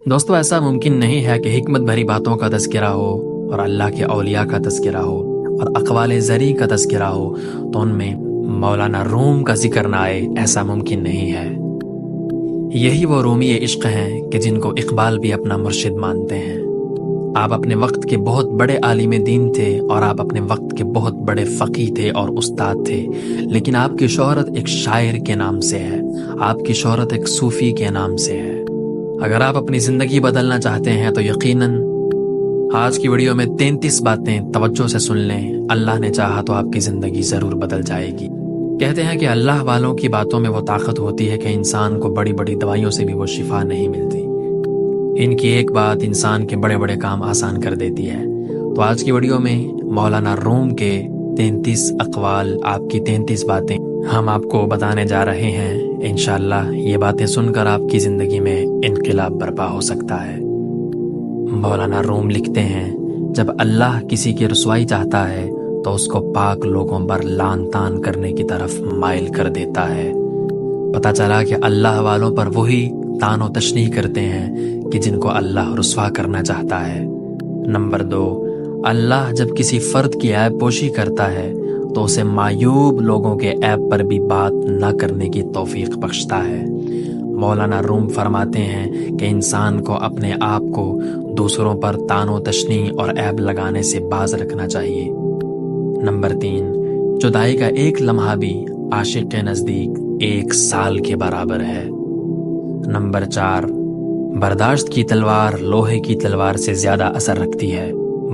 دوستو، ایسا ممکن نہیں ہے کہ حکمت بھری باتوں کا تذکرہ ہو اور اللہ کے اولیاء کا تذکرہ ہو اور اقوال زرعی کا تذکرہ ہو تو ان میں مولانا روم کا ذکر نہ آئے. ایسا ممکن نہیں ہے. یہی وہ رومی عشق ہیں کہ جن کو اقبال بھی اپنا مرشد مانتے ہیں. آپ اپنے وقت کے بہت بڑے عالم دین تھے اور آپ اپنے وقت کے بہت بڑے فقیہ تھے اور استاد تھے، لیکن آپ کی شہرت ایک شاعر کے نام سے ہے، آپ کی شہرت ایک صوفی کے نام سے ہے. اگر آپ اپنی زندگی بدلنا چاہتے ہیں تو یقیناً آج کی ویڈیو میں 33 باتیں توجہ سے سن لیں. اللہ نے چاہا تو آپ کی زندگی ضرور بدل جائے گی. کہتے ہیں کہ اللہ والوں کی باتوں میں وہ طاقت ہوتی ہے کہ انسان کو بڑی بڑی دوائیوں سے بھی وہ شفا نہیں ملتی. ان کی ایک بات انسان کے بڑے بڑے کام آسان کر دیتی ہے. تو آج کی ویڈیو میں مولانا روم کے 33 اقوال، آپ کی 33 باتیں ہم آپ کو بتانے جا رہے ہیں. انشاءاللہ یہ باتیں سن کر آپ کی زندگی میں انقلاب برپا ہو سکتا ہے. مولانا روم لکھتے ہیں، جب اللہ کسی کی رسوائی چاہتا ہے تو اس کو پاک لوگوں پر لان تان کرنے کی طرف مائل کر دیتا ہے. پتہ چلا کہ اللہ والوں پر وہی تان و تشنیع کرتے ہیں کہ جن کو اللہ رسوا کرنا چاہتا ہے. نمبر 2، اللہ جب کسی فرد کی عیب پوشی کرتا ہے تو اسے معیوب لوگوں کے عیب پر بھی بات نہ کرنے کی توفیق بخشتا ہے. مولانا روم فرماتے ہیں کہ انسان کو اپنے آپ کو دوسروں پر تان و تشنیع اور عیب لگانے سے باز رکھنا چاہیے. نمبر 3، جدائی کا ایک لمحہ بھی عاشق کے نزدیک 1 سال کے برابر ہے. نمبر 4، برداشت کی تلوار لوہے کی تلوار سے زیادہ اثر رکھتی ہے،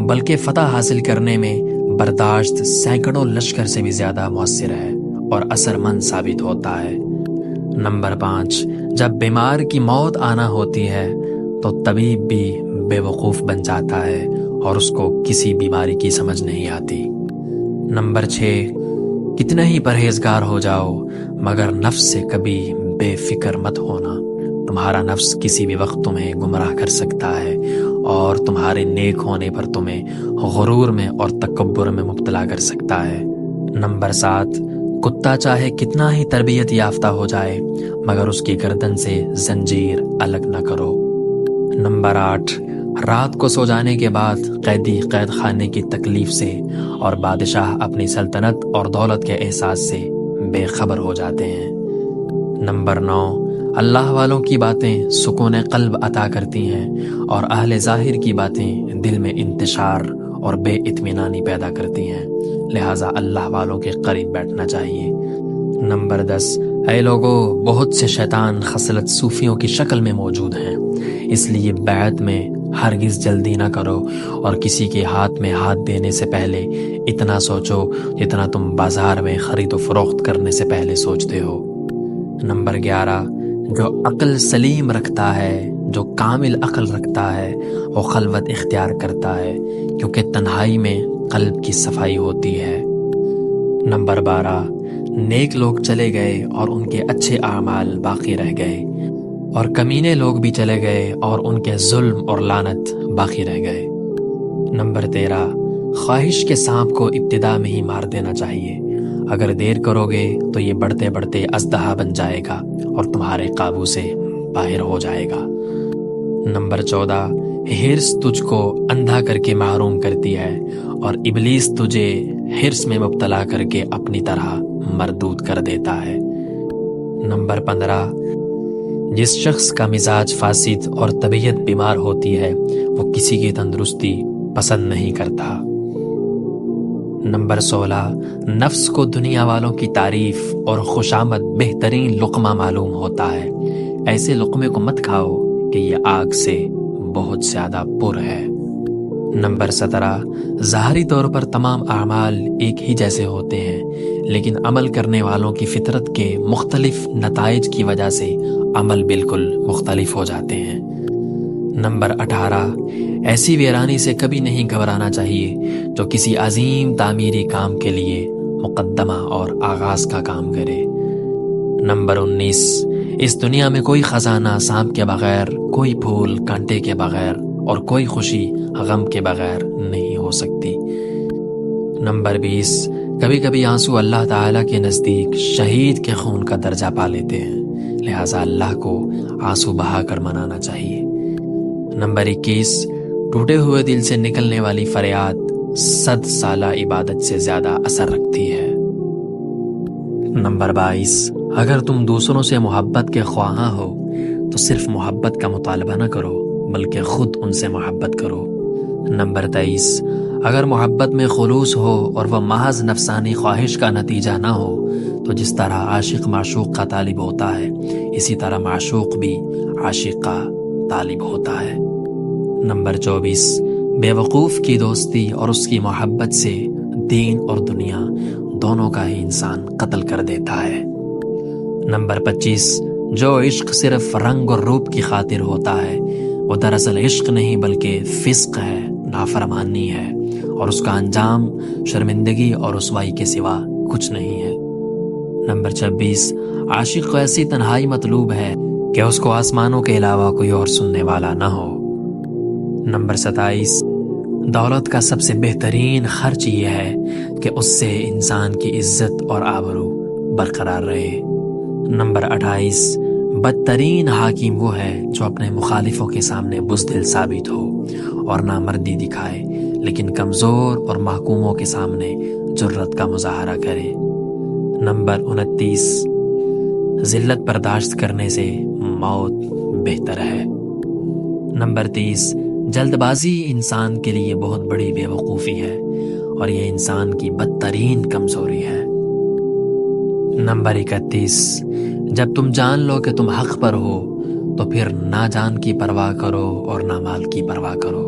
بلکہ فتح حاصل کرنے میں برداشت سینکڑوں لشکر سے بھی زیادہ مؤثر ہے اور اثر مند ثابت ہوتا ہے. نمبر 5، جب بیمار کی موت آنا ہوتی ہے تو طبیب بھی بے وقوف بن جاتا ہے اور اس کو کسی بیماری کی سمجھ نہیں آتی. نمبر 6، کتنے ہی پرہیزگار ہو جاؤ مگر نفس سے کبھی بے فکر مت ہونا. تمہارا نفس کسی بھی وقت تمہیں گمراہ کر سکتا ہے اور تمہارے نیک ہونے پر تمہیں غرور میں اور تکبر میں مبتلا کر سکتا ہے. نمبر 7، کتا چاہے کتنا ہی تربیت یافتہ ہو جائے مگر اس کی گردن سے زنجیر الگ نہ کرو. نمبر 8، رات کو سو جانے کے بعد قیدی قید خانے کی تکلیف سے اور بادشاہ اپنی سلطنت اور دولت کے احساس سے بے خبر ہو جاتے ہیں. نمبر 9، اللہ والوں کی باتیں سکون قلب عطا کرتی ہیں اور اہل ظاہر کی باتیں دل میں انتشار اور بے اطمینانی پیدا کرتی ہیں، لہٰذا اللہ والوں کے قریب بیٹھنا چاہیے. نمبر 10، اے لوگو، بہت سے شیطان خصلت صوفیوں کی شکل میں موجود ہیں، اس لیے بیعت میں ہرگز جلدی نہ کرو اور کسی کے ہاتھ میں ہاتھ دینے سے پہلے اتنا سوچو جتنا تم بازار میں خرید و فروخت کرنے سے پہلے سوچتے ہو. نمبر 11، جو عقل سلیم رکھتا ہے، جو کامل عقل رکھتا ہے، وہ خلوت اختیار کرتا ہے کیونکہ تنہائی میں قلب کی صفائی ہوتی ہے. نمبر 12، نیک لوگ چلے گئے اور ان کے اچھے اعمال باقی رہ گئے، اور کمینے لوگ بھی چلے گئے اور ان کے ظلم اور لعنت باقی رہ گئے. نمبر 13، خواہش کے سانپ کو ابتدا میں ہی مار دینا چاہیے، اگر دیر کرو گے تو یہ بڑھتے بڑھتے اژدہا بن جائے گا اور تمہارے قابو سے باہر ہو جائے گا. نمبر 14، حرص تجھ کو اندھا کر کے محروم کرتی ہے اور ابلیس تجھے حرص میں مبتلا کر کے اپنی طرح مردود کر دیتا ہے. نمبر 15، جس شخص کا مزاج فاسد اور طبیعت بیمار ہوتی ہے وہ کسی کی تندرستی پسند نہیں کرتا. نمبر 16، نفس کو دنیا والوں کی تعریف اور خوشامد بہترین لقمہ معلوم ہوتا ہے، ایسے لقمے کو مت کھاؤ کہ یہ آگ سے بہت زیادہ پر ہے. نمبر 17، ظاہری طور پر تمام اعمال ایک ہی جیسے ہوتے ہیں، لیکن عمل کرنے والوں کی فطرت کے مختلف نتائج کی وجہ سے عمل بالکل مختلف ہو جاتے ہیں. نمبر 18، ایسی ویرانی سے کبھی نہیں گھبرانا چاہیے جو کسی عظیم تعمیری کام کے لیے مقدمہ اور آغاز کا کام کرے. نمبر 19، اس دنیا میں کوئی خزانہ سانپ کے بغیر، کوئی پھول کانٹے کے بغیر اور کوئی خوشی غم کے بغیر نہیں ہو سکتی. نمبر 20، کبھی کبھی آنسو اللہ تعالیٰ کے نزدیک شہید کے خون کا درجہ پا لیتے ہیں، لہٰذا اللہ کو آنسو بہا کر منانا چاہیے۔ نمبر 21، ٹوٹے ہوئے دل سے نکلنے والی فریاد 100 سالہ عبادت سے زیادہ اثر رکھتی ہے۔ نمبر 22، اگر تم دوسروں سے محبت کے خواہاں ہو تو صرف محبت کا مطالبہ نہ کرو بلکہ خود ان سے محبت کرو۔ نمبر 23، اگر محبت میں خلوص ہو اور وہ محض نفسانی خواہش کا نتیجہ نہ ہو تو جس طرح عاشق معشوق کا طالب ہوتا ہے اسی طرح معشوق بھی عاشق کا طالب ہوتا ہے۔ نمبر 24، بے وقوف کی دوستی اور اس کی محبت سے دین اور دنیا دونوں کا ہی انسان قتل کر دیتا ہے۔ نمبر 25، جو عشق صرف رنگ اور روپ کی خاطر ہوتا ہے وہ دراصل عشق نہیں بلکہ فسق ہے، نافرمانی ہے، اور اس کا انجام شرمندگی اور رسوائی کے سوا کچھ نہیں ہے۔ نمبر 26، عاشق کو ایسی تنہائی مطلوب ہے کہ اس کو آسمانوں کے علاوہ کوئی اور سننے والا نہ ہو۔ نمبر 27، دولت کا سب سے بہترین خرچ یہ ہے کہ اس سے انسان کی عزت اور آبرو برقرار رہے۔ نمبر 28، بدترین حاکم وہ ہے جو اپنے مخالفوں کے سامنے بزدل ثابت ہو اور نامردی دکھائے لیکن کمزور اور محکوموں کے سامنے جرت کا مظاہرہ کرے۔ نمبر 29، ذلت برداشت کرنے سے موت بہتر ہے۔ نمبر 30، جلد بازی انسان کے لیے بہت بڑی بے وقوفی ہے اور یہ انسان کی بدترین کمزوری ہے۔ نمبر 31، جب تم جان لو کہ تم حق پر ہو تو پھر نہ جان کی پرواہ کرو اور نہ مال کی پرواہ کرو۔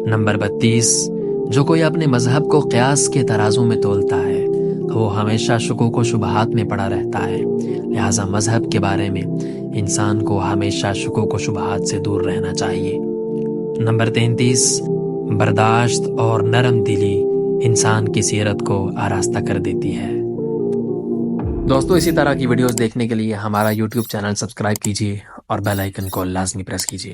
نمبر 32، جو کوئی اپنے مذہب کو قیاس کے ترازو میں تولتا ہے تو وہ ہمیشہ شکوک و شبہات میں پڑا رہتا ہے، لہٰذا مذہب کے بارے میں انسان کو ہمیشہ شکوک و شبہات سے دور رہنا چاہیے۔ نمبر 33، برداشت اور نرم دلی انسان کی سیرت کو آراستہ کر دیتی ہے۔ دوستو، اسی طرح کی ویڈیوز دیکھنے کے لیے ہمارا YouTube چینل سبسکرائب کیجیے اور بیل آئیکن کو لازمی پریس کیجیے۔